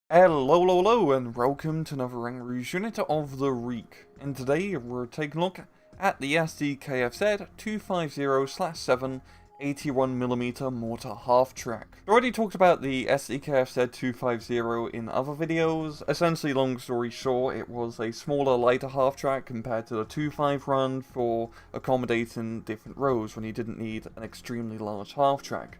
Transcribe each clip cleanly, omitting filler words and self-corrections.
Hello, and welcome to another Rank Rouge unit of the week. And today we're taking a look at the SDKFZ 250/7 81mm mortar half-track. I already talked about the SDKFZ 250 in other videos. Essentially, long story short, it was a smaller, lighter half-track compared to the 2.5 run for accommodating different rows when you didn't need an extremely large half-track.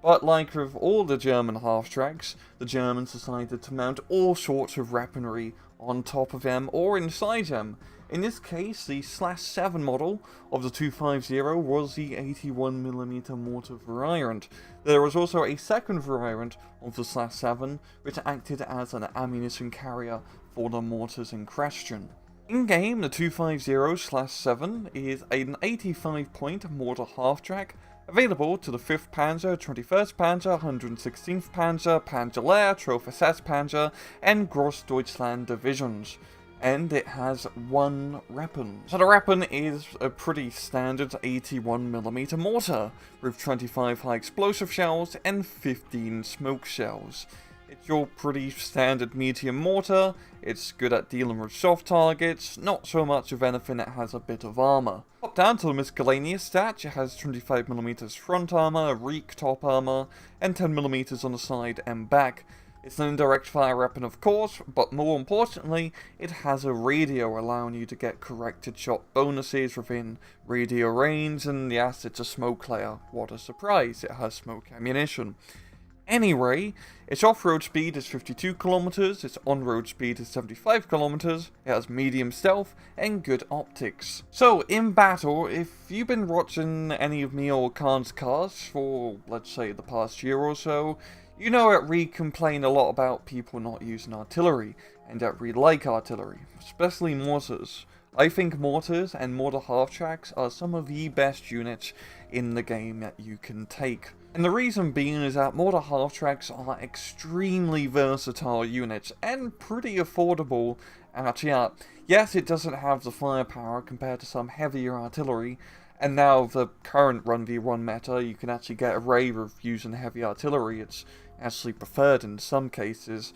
But like with all the German half-tracks, the Germans decided to mount all sorts of weaponry on top of them or inside them. In this case, the /7 model of the 250 was the 81mm mortar variant. There was also a second variant of the /7, which acted as an ammunition carrier for the mortars in question. In-game, the 250/7 is an 85-point mortar half-track, available to the 5th Panzer, 21st Panzer, 116th Panzer, Panzer Trophy SS Panzer, and Grossdeutschland divisions. And it has one weapon. So the weapon is a pretty standard 81mm mortar, with 25 high explosive shells and 15 smoke shells. It's your pretty standard medium mortar. It's good at dealing with soft targets, not so much of anything that has a bit of armor. Up down to the miscellaneous stats, it has 25mm front armor, reek top armor, and 10mm on the side and back. It's an indirect fire weapon, of course, but more importantly, it has a radio allowing you to get corrected shot bonuses within radio range, and yes, it's a smoke layer. What a surprise, it has smoke ammunition. Anyway, its off-road speed is 52 kilometers, its on-road speed is 75 kilometers, it has medium stealth, and good optics. So, in battle, if you've been watching any of me or Khan's casts for, let's say, the past year or so, you know that we complain a lot about people not using artillery, and that we like artillery, especially mortars. I think mortars and mortar half-tracks are some of the best units in the game that you can take. And the reason being is that mortar half-tracks are extremely versatile units and pretty affordable at yet. Yes, it doesn't have the firepower compared to some heavier artillery, and now the current 1v1 meta, you can actually get away with using heavy artillery. It's actually preferred in some cases.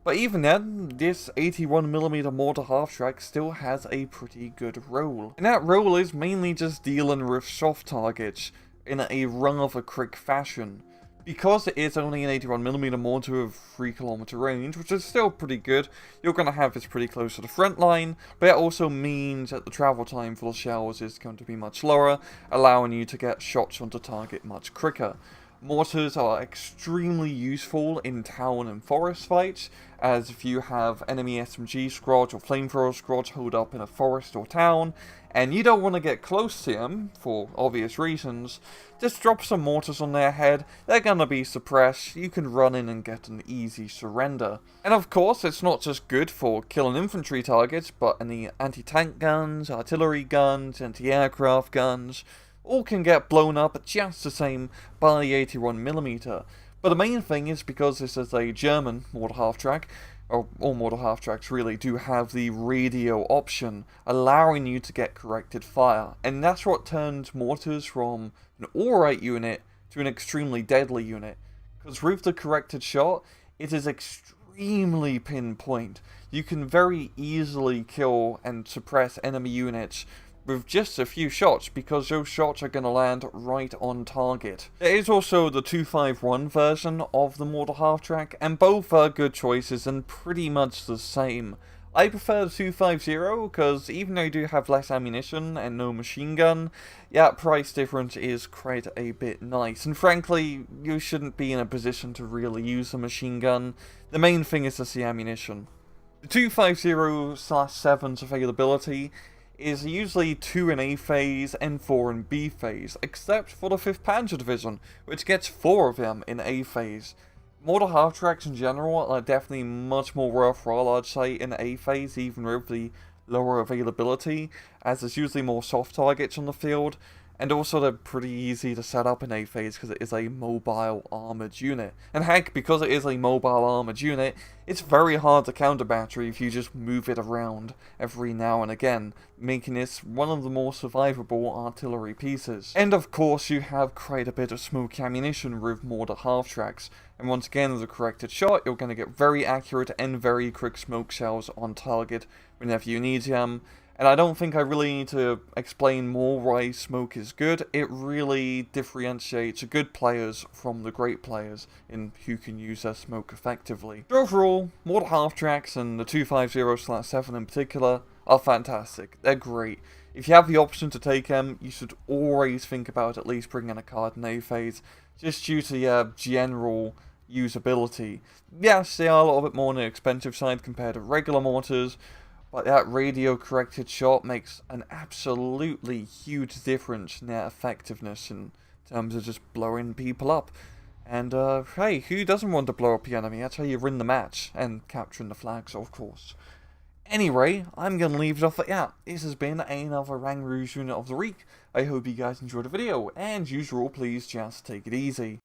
But even then, this 81mm mortar half-track still has a pretty good role. And that role is mainly just dealing with soft targets in a rather quick fashion. Because it is only an 81mm mortar of 3km range, which is still pretty good, you're going to have this pretty close to the front line, but it also means that the travel time for the shells is going to be much lower, allowing you to get shots onto target much quicker. Mortars are extremely useful in town and forest fights, as if you have enemy SMG squads or flamethrower squads holed up in a forest or town, and you don't want to get close to them, for obvious reasons, just drop some mortars on their head, they're gonna be suppressed, you can run in and get an easy surrender. And of course, it's not just good for killing infantry targets, but any anti-tank guns, artillery guns, anti-aircraft guns, all can get blown up just the same by the 81mm. But the main thing is because this is a German mortar half-track, or all mortar half-tracks really do have the radio option, allowing you to get corrected fire. And that's what turns mortars from an alright unit to an extremely deadly unit. Because with the corrected shot, it is extremely pinpoint. You can very easily kill and suppress enemy units with just a few shots, because those shots are going to land right on target. There is also the 251 version of the mortar half-track, and both are good choices and pretty much the same. I prefer the 250 because even though you do have less ammunition and no machine gun, that price difference is quite a bit nice. And frankly, you shouldn't be in a position to really use a machine gun. The main thing is just the ammunition. The 250/7's availability is usually 2 in A phase and 4 in B phase, except for the 5th Panzer Division, which gets 4 of them in A phase. Mortar half-tracks in general are definitely much more worthwhile, I'd say, in A phase, even with the lower availability, as there's usually more soft targets on the field, And also they're pretty easy to set up in A phase because it is a mobile armoured unit. And heck, because it is a mobile armoured unit, it's very hard to counter battery if you just move it around every now and again, making this one of the more survivable artillery pieces. And of course you have quite a bit of smoke ammunition with mortar half-tracks, and once again with a corrected shot you're going to get very accurate and very quick smoke shells on target whenever you need them. And I don't think I really need to explain more why smoke is good. It really differentiates the good players from the great players in who can use their smoke effectively. So overall, mortar half-tracks and the 250/7 in particular are fantastic. They're great. If you have the option to take them, you should always think about at least bringing a card in A phase, just due to your general usability. Yes, they are a little bit more on the expensive side compared to regular mortars, but that radio corrected shot makes an absolutely huge difference in their effectiveness in terms of just blowing people up. And hey, who doesn't want to blow up the enemy? That's how you win the match, and capturing the flags, of course. Anyway, I'm going to leave it off at that. This has been another Rang Rouge unit of the week. I hope you guys enjoyed the video, and usual, please just take it easy.